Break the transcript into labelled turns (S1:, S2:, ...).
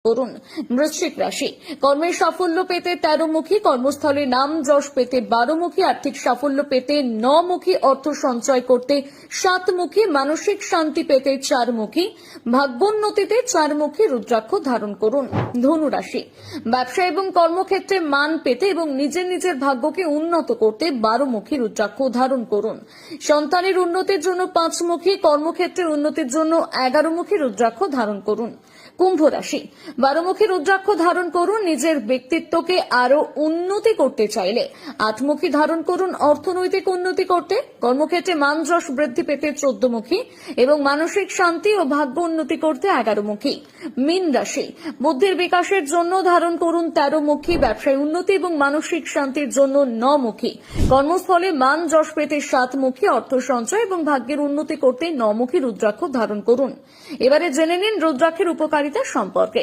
S1: করুন। বৃশ্চিক রাশি, কর্মের সাফল্য পেতে 13মুখী, কর্মস্থলে নাম যশ পেতে 12মুখী, আর্থিক সাফল্য পেতে 9মুখী, অর্থ সঞ্চয় করতে 7মুখী, মানসিক শান্তি পেতে 4মুখী, ভাগ্যোন্নতিতে 4মুখী রুদ্রাক্ষ ধারণ করুন। ধনু রাশি, ব্যবসা এবং কর্মক্ষেত্রে মান পেতে এবং নিজের ভাগ্যকে উন্নত করতে 12মুখী রুদ্রাক্ষ ধারণ করুন। সন্তানের উন্নতির জন্য 5মুখী, কর্মক্ষেত্রের উন্নতির জন্য 11মুখী রুদ্রাক্ষ ধারণ করুন। কুম্ভ রাশি, 12মুখী রুদ্রাক্ষ ধারণ করুন। নিজের ব্যক্তিত্বকে আরো উন্নতি করতে চাইলে 8মুখী ধারণ করুন। অর্থনৈতিক উন্নতি করতে, কর্মক্ষেত্রে মান যশ বৃদ্ধি পেতে 14মুখী এবং মানসিক শান্তি ও ভাগ্য উন্নতি করতে 11মুখী। মীন রাশি, বুদ্ধির বিকাশের জন্য ধারণ করুন 13মুখী, ব্যবসায় উন্নতি এবং মানসিক শান্তির জন্য 9মুখী, কর্মস্থলে মান যশ পেতে 7মুখী, অর্থ সঞ্চয় এবং ভাগ্যের উন্নতি করতে 9মুখী রুদ্রাক্ষ ধারণ করুন। এবারে জেনে নিন রুদ্রাক্ষের উপকারিতা সম্পর্কে।